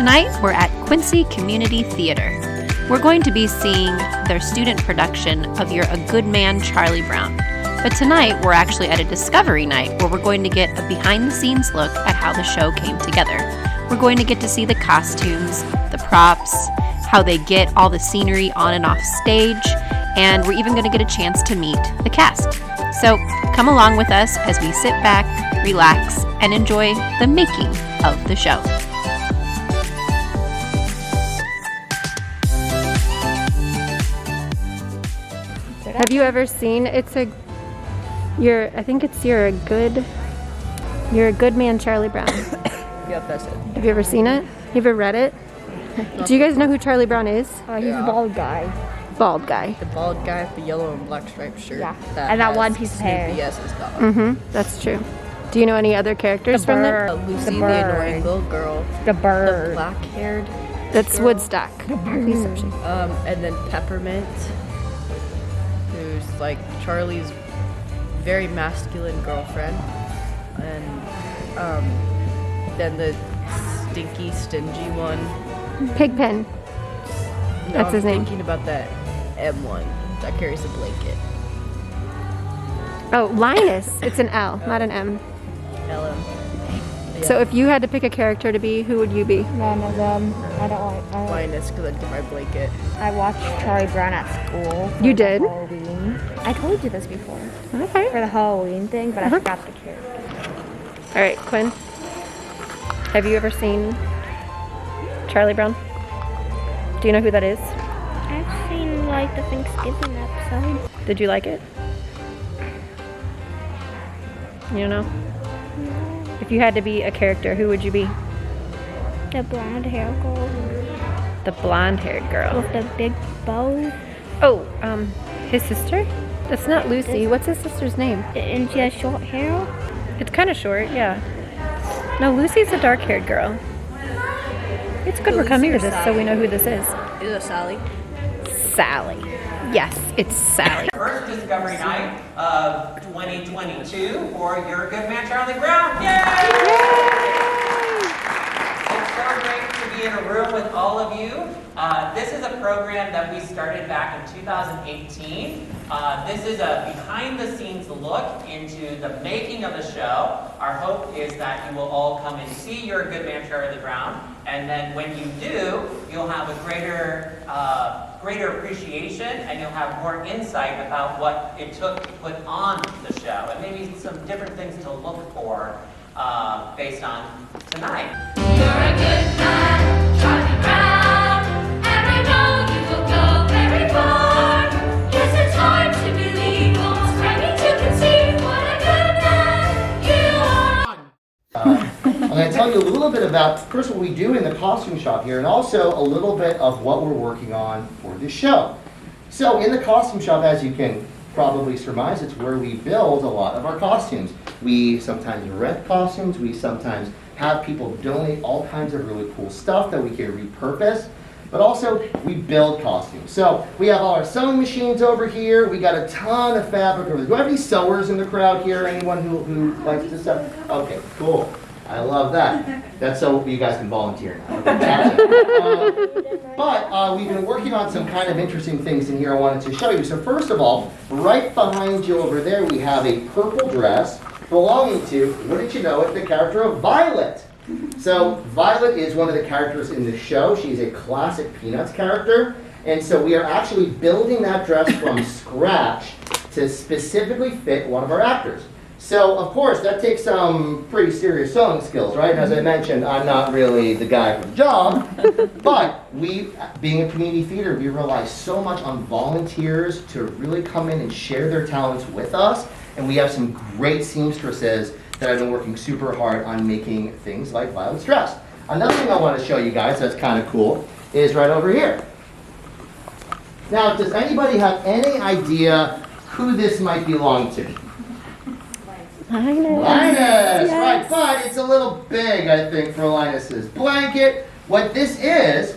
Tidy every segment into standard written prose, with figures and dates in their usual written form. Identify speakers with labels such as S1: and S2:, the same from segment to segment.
S1: Tonight, we're at Quincy Community Theater. We're going to be seeing their student production of You're a Good Man, Charlie Brown. But tonight, we're actually at a discovery night where we're going to get a behind-the-scenes look at how the show came together. We're going to get to see the costumes, the props, how they get all the scenery on and off stage, and we're even going to get a chance to meet the cast. So come along with us as we sit back, relax, and enjoy the making of the show.
S2: Have you ever seen, You're a Good Man, Charlie Brown?
S3: Yep, that's it.
S2: Have you ever seen it? You ever read it? Do you guys know who Charlie Brown is?
S4: He's the bald guy.
S2: Bald guy.
S3: The bald guy with the yellow and black striped shirt.
S4: Yeah, and that one piece of hair.
S3: Yes, it's got.
S2: Mm-hmm, that's true. Do you know any other characters from there?
S3: Lucy, the annoying little girl.
S4: The bird.
S3: The black-haired.
S2: That's
S3: girl.
S2: Woodstock.
S3: And then Peppermint, who's like Charlie's very masculine girlfriend, and then the stinky, stingy one.
S2: Pigpen. That's his name.
S3: I'm thinking about that M1 that carries a blanket.
S2: Oh, Linus. It's an L, not an M.
S3: LM. Yeah.
S2: So if you had to pick a character to be, who would you be?
S4: None of them. I don't like.
S3: Linus, because I did my blanket.
S4: I watched Charlie Brown at school.
S2: You did?
S4: Halloween. I told you this before.
S2: Okay.
S4: For the Halloween thing, but I forgot the character.
S2: All right, Quinn. Have you ever seen Charlie Brown? Do you know who that is?
S4: I've seen like the Thanksgiving episode.
S2: Did you like it? You don't know?
S4: No.
S2: If you had to be a character, who would you be?
S4: The blonde hair girl
S2: The blonde-haired girl.
S4: with the big bow.
S2: Oh, his sister? That's not Lucy. What's his sister's name?
S4: And she has short hair.
S2: It's kind of short, yeah. No, Lucy's a dark-haired girl. It's good we're coming to this so we know who this is.
S3: Is it Sally?
S2: Sally. Yes, it's Sally.
S5: First Discovery Night of 2022 for You're a Good Man, Charlie Brown. Yay! It's so great to be in a room with all of you. This is a program that we started back in 2018. This is a behind-the-scenes look into the making of the show. Our hope is that you will all come and see You're a Good Man, Charlie Brown, and then when you do, you'll have a greater appreciation, and you'll have more insight about what it took to put on the show, and maybe some different things to look for based on tonight.
S6: You're a good man, Charlie Brown, and I know you will go very far. Yes, it's hard to believe, almost ready to conceive what a good man you are.
S7: I'm going to tell you a little bit about, first, what we do in the costume shop here, and also a little bit of what we're working on for this show. So in the costume shop, as you can probably surmise, it's where we build a lot of our costumes. We sometimes rent costumes, we sometimes have people donate all kinds of really cool stuff that we can repurpose, but also we build costumes. So we have all our sewing machines over here, we got a ton of fabric over there. Do I have any sewers in the crowd here? Anyone who likes to sew? Okay, cool. I love that. That's so you guys can volunteer now. But we've been working on some kind of interesting things in here I wanted to show you. So first of all, right behind you over there, we have a purple dress belonging to, what did you know, it's the character of Violet. So Violet is one of the characters in the show. She's a classic Peanuts character. And so we are actually building that dress from scratch to specifically fit one of our actors. So, of course, that takes some pretty serious sewing skills, right? As I mentioned, I'm not really the guy for the job, but we, being a community theater, we rely so much on volunteers to really come in and share their talents with us, and we have some great seamstresses that have been working super hard on making things like Violet's dress. Another thing I want to show you guys that's kind of cool is right over here. Now, does anybody have any idea who this might belong to?
S2: Linus.
S7: Linus, right, but it's a little big, I think, for Linus's blanket. What this is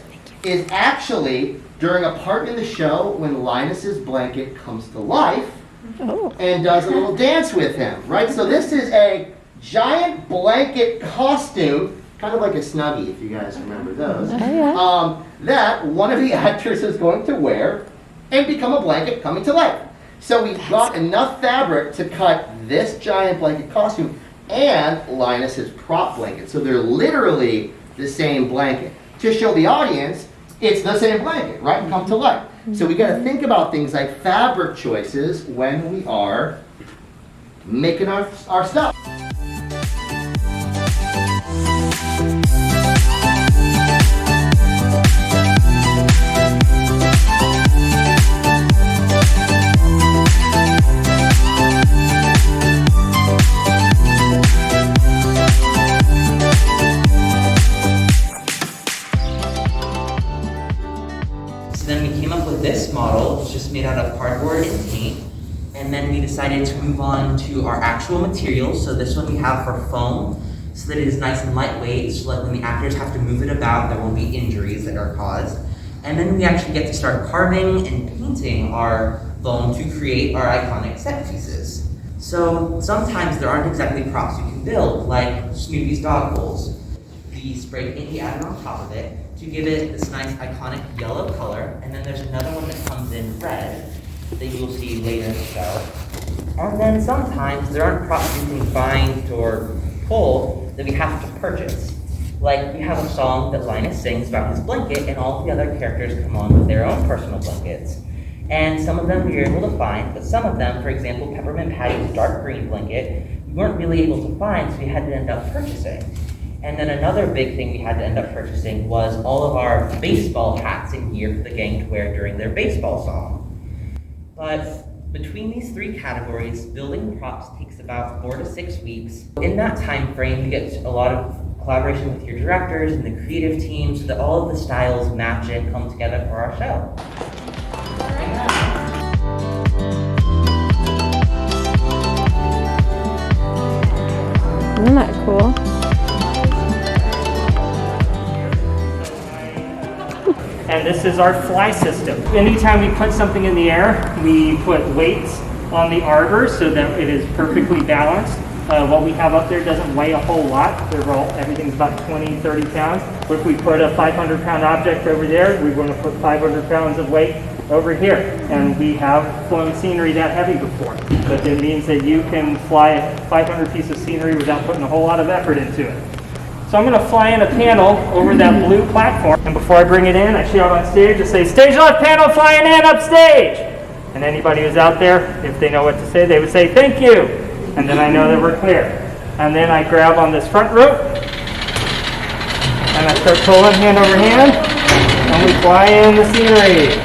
S7: actually during a part in the show when Linus's blanket comes to life and does a little dance with him, right? So this is a giant blanket costume kind of like a Snuggie, if you guys remember those,
S2: Oh, yeah.
S7: that one of the actors is going to wear and become a blanket coming to life. So we've got enough fabric to cut this giant blanket costume and Linus's prop blanket. So they're literally the same blanket. To show the audience, it's the same blanket, right? Come to life. So we got to think about things like fabric choices when we are making our stuff.
S5: Then we came up with this model. It's just made out of cardboard and paint. And then we decided to move on to our actual materials. So this one we have for foam, so that it is nice and lightweight, so that when the actors have to move it about, there won't be injuries that are caused. And then we actually get to start carving and painting our foam to create our iconic set pieces. So sometimes there aren't exactly props you can build, like Snoopy's dog bowls. The spray paint we added on top of it to give it this nice iconic yellow color, and then there's another one that comes in red that you'll see later in the show. And then sometimes there aren't props you can find or pull that we have to purchase. Like we have a song that Linus sings about his blanket, and all the other characters come on with their own personal blankets. And some of them we were able to find, but some of them, for example, Peppermint Patty's dark green blanket, we weren't really able to find, so we had to end up purchasing. And then another big thing we had to end up purchasing was all of our baseball hats and gear for the gang to wear during their baseball song. But between these three categories, building props takes about 4 to 6 weeks. In that time frame, you get a lot of collaboration with your directors and the creative team so that all of the styles match and come together for our show.
S2: Isn't that cool?
S8: And this is our fly system. Anytime we put something in the air, we put weights on the arbor so that it is perfectly balanced. What we have up there doesn't weigh a whole lot. Everything's about 20, 30 pounds. But if we put a 500-pound object over there, we want to put 500 pounds of weight over here. And we have flown scenery that heavy before. But it means that you can fly a 500 piece of scenery without putting a whole lot of effort into it. So I'm going to fly in a panel over that blue platform. And before I bring it in, I shout on stage to say, "Stage left panel flying in upstage!" And anybody who's out there, if they know what to say, they would say, "Thank you." And then I know that we're clear. And then I grab on this front rope, and I start pulling hand over hand, and we fly in the scenery.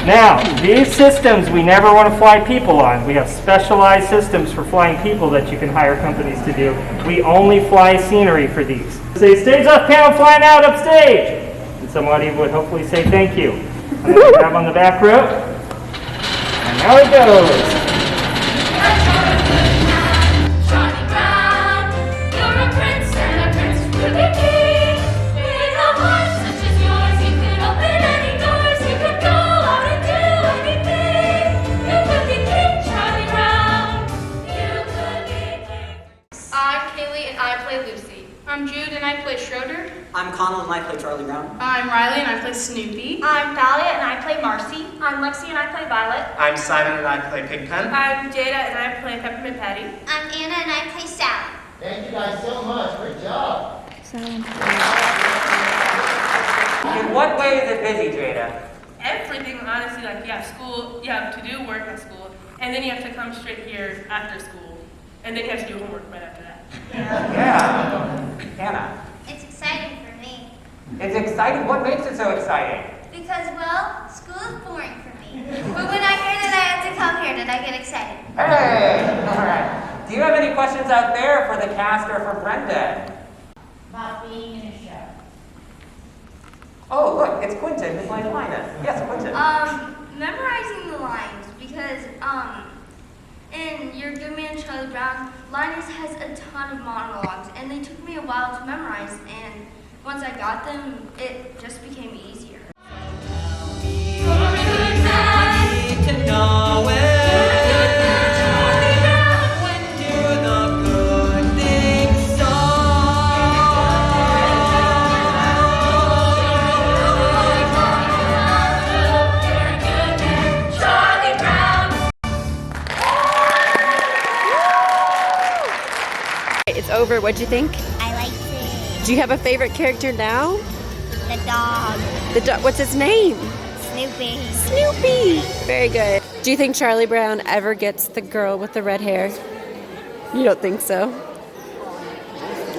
S8: Now, these systems we never want to fly people on. We have specialized systems for flying people that you can hire companies to do. We only fly scenery for these. Say, "Stage left panel flying out upstage!" And somebody would hopefully say thank you. And then I grab on the back rope, and now it goes.
S6: Charlie Brown, you're a prince and a prince to be king. With a heart such as yours, you could open any doors. You could go out and do anything. You could be King Charlie Brown. You could be king.
S9: I'm Kaylee and I play Lucy. I'm Jude and I play Schroeder.
S10: I'm Connell and I play Charlie Brown.
S9: I'm Riley and I play Snoopy.
S11: I'm Thalia and I play Marcy. I'm Lexi and I play Violet.
S12: I'm Simon and I play Pigpen.
S9: I'm Jada and I play Peppermint Patty.
S11: I'm Anna and I play Sally.
S7: Thank you guys so much. Great job.
S5: In what way is it busy, Jada?
S9: Everything, honestly, like you have school, you have to do work at school, and then you have to come straight here after school, and then you have to do homework right after that.
S5: Yeah. Hannah.
S11: It's exciting for me.
S5: It's exciting. What makes it so exciting?
S11: Because, well, school is boring for me. But when I hear that I have to come here, then I get excited.
S5: Hey! All right. Do you have any questions out there for the cast or for Brenda?
S11: About being in a show.
S5: Oh, look, it's Quinton who's playing Linus. Yes, Quinton.
S11: Memorizing the lines, because, in Your Good Man, Charlie Brown, Linus has a ton of monologues, and they took me a while to memorize, and once I got them, it just became easier.
S6: You're a good man.
S10: Need to know it.
S6: You're a good man, Charlie Brown.
S10: When do the good things so.
S2: It's over. What'd you think?
S4: I liked it.
S2: Do you have a favorite character now?
S4: The dog.
S2: The dog. What's his name?
S4: Snoopy.
S2: Snoopy. Very good. Do you think Charlie Brown ever gets the girl with the red hair? You don't think so?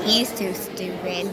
S4: He's too stupid.